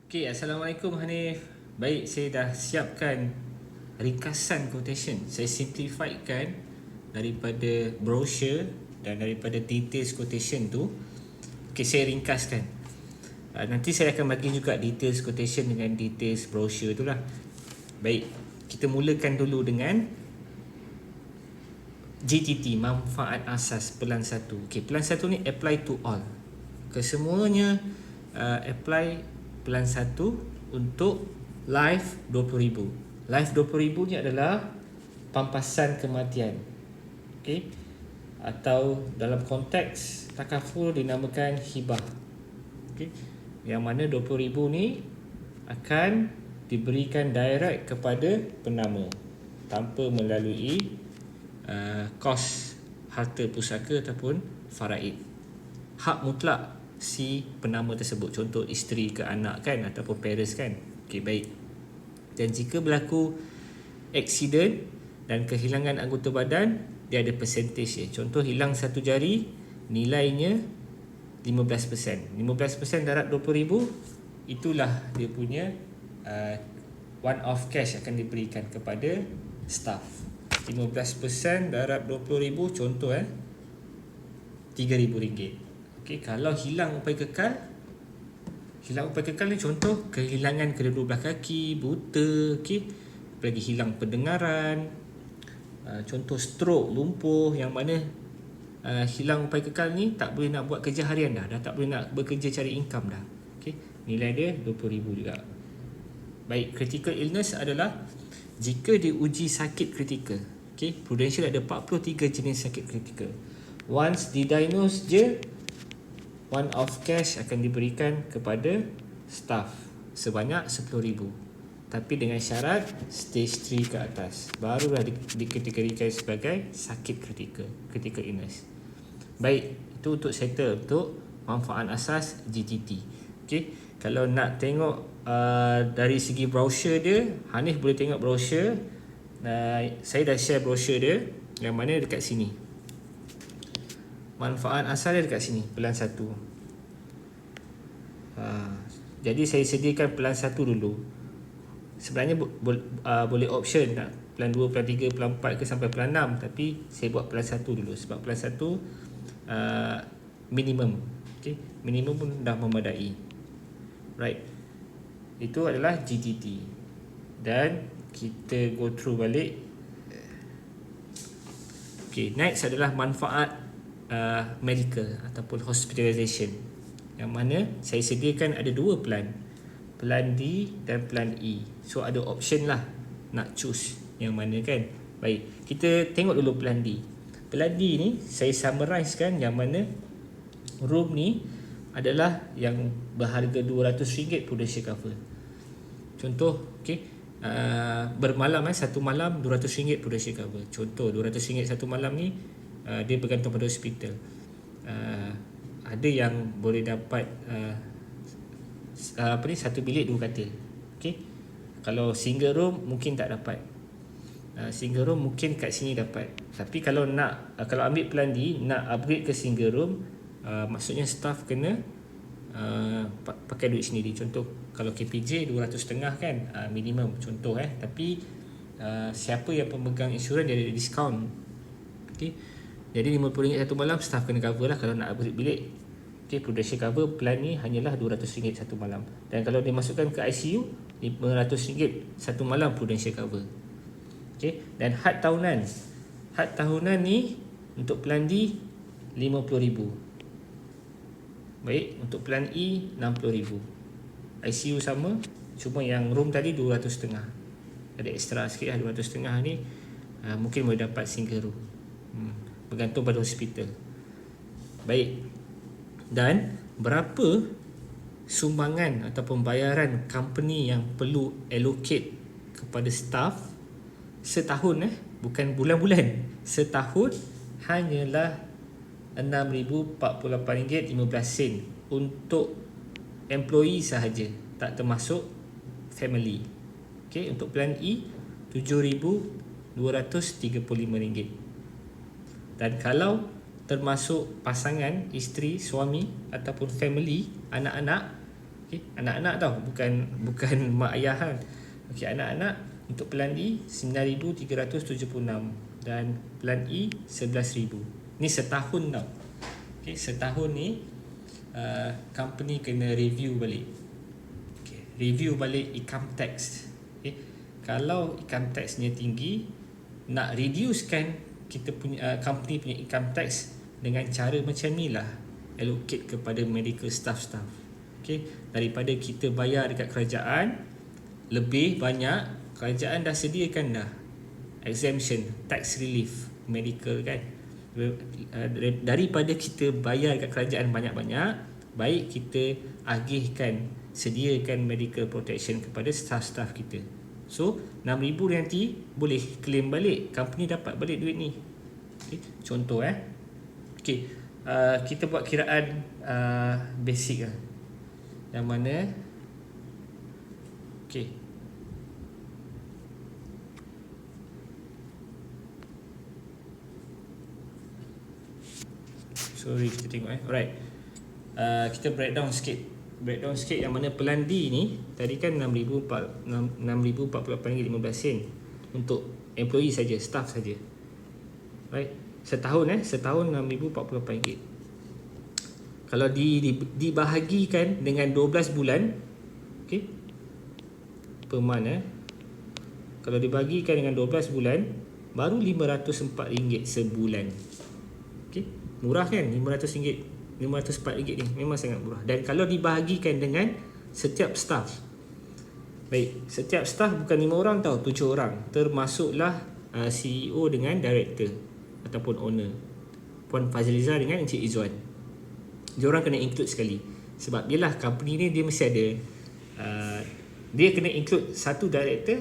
Okay, Assalamualaikum Hanif. Baik, saya dah siapkan ringkasan quotation. Saya simplifiedkan daripada brochure dan daripada details quotation tu. Okay, saya ringkaskan. Nanti saya akan bagi juga details quotation dengan details brochure tu lah. Baik, kita mulakan dulu dengan GTT, manfaat asas pelan 1. Okay, pelan 1 ni apply to all. Kesemuanya apply pelan 1 untuk life 20,000. Life 20,000 ni adalah pampasan kematian. Okey. Atau dalam konteks takaful dinamakan hibah. Okey. Yang mana 20,000 ni akan diberikan direct kepada penama tanpa melalui kos harta pusaka ataupun faraid. Hak mutlak si penama tersebut, contoh isteri ke anak kan, ataupun parents kan. Okey, baik. Dan jika berlaku accident dan kehilangan anggota badan, dia ada percentage dia. Contoh hilang satu jari, nilainya 15%. 15% darab 20,000, itulah dia punya one off cash akan diberikan kepada staff. 15% darab 20,000, contoh RM3,000. Okay, kalau hilang upai kekal, ni contoh kehilangan kedua belah kaki, buta, okay, apalagi hilang pendengaran, contoh stroke, lumpuh, yang mana hilang upai kekal ni tak boleh nak buat kerja harian dah tak boleh nak bekerja cari income dah. Okay, nilai dia 20,000 juga. Baik, critical illness adalah jika diuji sakit kritikal. Okay, Prudential ada 43 jenis sakit kritikal. Once didiagnose je, one off cash akan diberikan kepada staff sebanyak 10,000. Tapi dengan syarat stage 3 ke atas, barulah dikategorikan sebagai sakit kritikal, critical illness. Baik, itu untuk settle untuk manfaat asas GTT. Okay, kalau nak tengok dari segi brochure dia, Hanif boleh tengok brochure. Saya dah share brochure dia, yang mana dekat sini. Manfaat asal dia dekat sini, pelan 1. Jadi saya sediakan pelan 1 dulu. Sebenarnya boleh option nak pelan 2, pelan 3, pelan 4 ke sampai pelan 6, tapi saya buat pelan 1 dulu sebab pelan 1 minimum. Okay? Minimum pun dah memadai. Right. Itu adalah GTT. Dan kita go through balik. Okay, next adalah manfaat medical ataupun hospitalization, yang mana saya sediakan ada dua plan, plan D dan plan E. So ada option lah nak choose yang mana kan. Baik, kita tengok dulu plan D. Plan D ni saya summarize kan, yang mana room ni adalah yang berharga RM200 Prudential cover. Contoh, okay, bermalam satu malam RM200 Prudential cover. Contoh RM200 satu malam ni dia bergantung pada hospital. Ada yang boleh dapat satu bilik dua katil. Okey. Kalau single room mungkin tak dapat. Single room mungkin kat sini dapat. Tapi kalau kalau ambil plan D, nak upgrade ke single room, maksudnya staff kena pakai duit sendiri. Contoh kalau KPJ 200.5 kan, minimum contoh tapi siapa yang pemegang insurans dia ada diskaun. Okey. Jadi RM50 satu malam, staff kena cover lah kalau nak upgrade bilik. Okay, Prudential cover plan ni hanyalah RM200 satu malam. Dan kalau dimasukkan ke ICU, RM500 satu malam Prudential cover. Okay, dan had tahunan. Had tahunan ni untuk plan D RM50,000. Baik, untuk plan E RM60,000. ICU sama, cuma yang room tadi RM200.5. Ada extra sikit lah, RM200.5 ni mungkin boleh dapat single room. Bergantung pada hospital. Baik. Dan berapa sumbangan ataupun bayaran company yang perlu allocate kepada staff setahun bukan bulan-bulan. Setahun hanyalah RM6,048.15 untuk employee sahaja, tak termasuk family. Okey, untuk plan E RM7,235. Dan kalau termasuk pasangan, isteri, suami ataupun family, anak-anak, Okey, anak-anak tau, bukan mak ayah kan. Okey, anak-anak untuk plan D 9,376 dan plan E 11,000. Ni setahun tau. Okey, setahun ni company kena review balik. Okay, review balik income tax. Okay, kalau income taxnya tinggi, nak reducekan kita punya company punya income tax dengan cara macam ni lah, allocate kepada medical staff. Okay, daripada kita bayar dekat kerajaan lebih banyak, kerajaan dah sediakan dah exemption, tax relief medical kan. Daripada kita bayar dekat kerajaan banyak-banyak, baik kita agihkan, sediakan medical protection kepada staff-staff kita. So 6,000 nanti boleh claim balik, company dapat balik duit ni. Okay, contoh okay, kita buat kiraan basic lah, yang mana okay, sorry kita tengok alright. Kita breakdown sikit yang mana plan D ni tadi kan RM6,048.15 untuk employee saja, staff saja. Right, setahun RM6,048. Kalau dibahagikan dengan 12 bulan, okay, per month kalau dibahagikan dengan 12 bulan baru RM504 sebulan. Okay, murah kan? RM504 ni memang sangat murah. Dan kalau dibahagikan dengan setiap staff, baik, setiap staff bukan 5 orang tau, 7 orang, termasuklah CEO dengan director ataupun owner, Puan Fazliza dengan Encik Izzuan. Diorang kena include sekali. Sebab yelah, company ni dia mesti ada dia kena include satu director,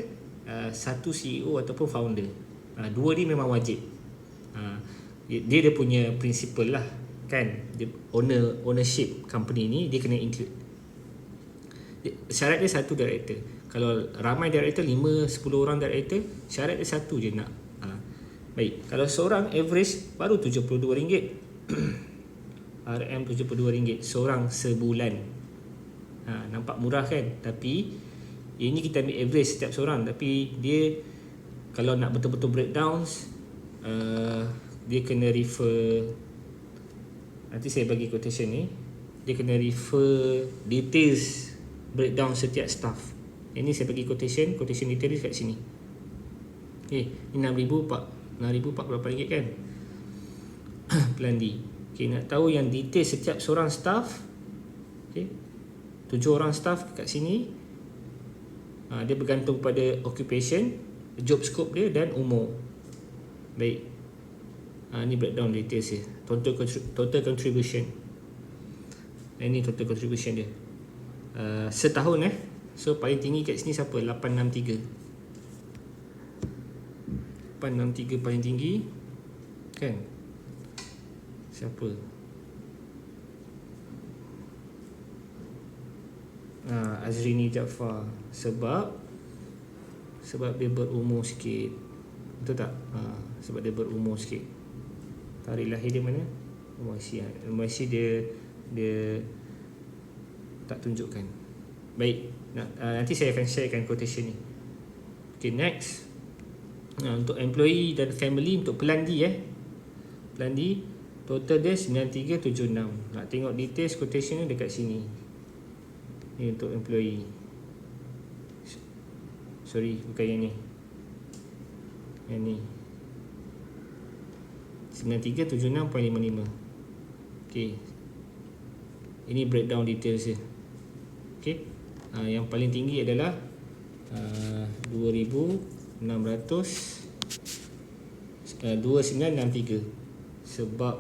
satu CEO ataupun founder. Dua ni memang wajib. Dia punya principle lah kan, dia ownership company ni dia kena include. Syarat dia satu director. Kalau ramai director, 5-10 orang director, syarat dia satu je nak. Baik, kalau seorang average baru RM72. RM72 seorang sebulan. Nampak murah kan? Tapi ini kita ambil average setiap seorang. Tapi dia kalau nak betul-betul breakdowns, dia kena refer, nanti saya bagi quotation ni, dia kena refer details breakdown setiap staff. Ini saya bagi quotation detail kat sini. Okay, ini RM6,048 kan plan D. Okay, nak tahu yang detail setiap seorang staff, okay, 7 orang staff kat sini, dia bergantung pada occupation, job scope dia dan umur. Baik, ni breakdown details dia, total contribution. Ini total contribution dia setahun. So paling tinggi kat sini siapa? 863 paling tinggi kan. Siapa? Azrini Jaafar. Sebab dia berumur sikit. Betul tak? Sebab dia berumur sikit. Tarikh lahir dia mana? Masih dia tak tunjukkan. Baik, nanti saya akan sharekan quotation ni. Okay, next. Untuk employee dan family, untuk plan D plan D total dia 9376. Nak tengok details quotation ni dekat sini. Ni untuk employee. Sorry, bukan yang ni. Yang ni 9376.55. Okay, ini breakdown details dia. Okay, yang paling tinggi adalah 2963. Sebab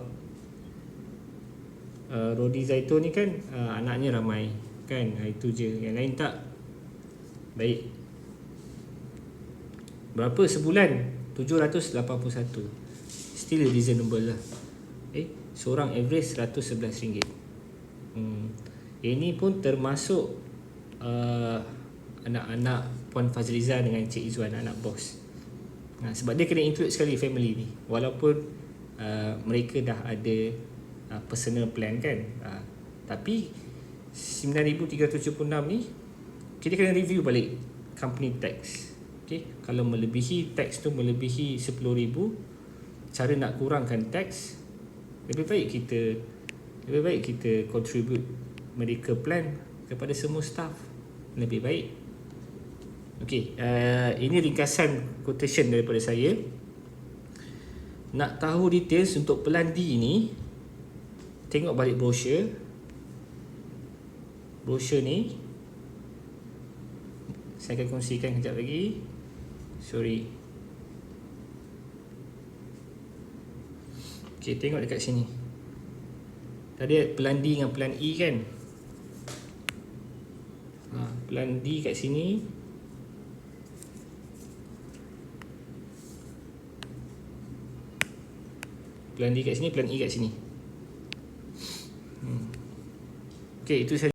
Rodi Zaitun ni kan anaknya ramai kan, itu je, yang lain tak. Baik, berapa sebulan? 781. Still reasonable lah. Seorang average RM111. Ini pun termasuk anak-anak Puan Fazliza dengan Encik Izzuan, anak bos. Sebab dia kena include sekali family ni, walaupun mereka dah ada personal plan kan. Tapi 9,376 ni kita kena review balik company tax. Okay, kalau melebihi tax tu melebihi 10,000, cara nak kurangkan tax, lebih baik kita contribute medical plan kepada semua staff, lebih baik. Okay, ini ringkasan quotation daripada saya. Nak tahu details untuk pelan D ni, tengok balik brochure ni. Saya akan kongsikan kejap lagi. Sorry. Okay, tengok dekat sini. Tadi pelan D dengan pelan E kan. Pelan D kat sini. Pelan D kat sini, pelan E kat sini. Okay, itu saja.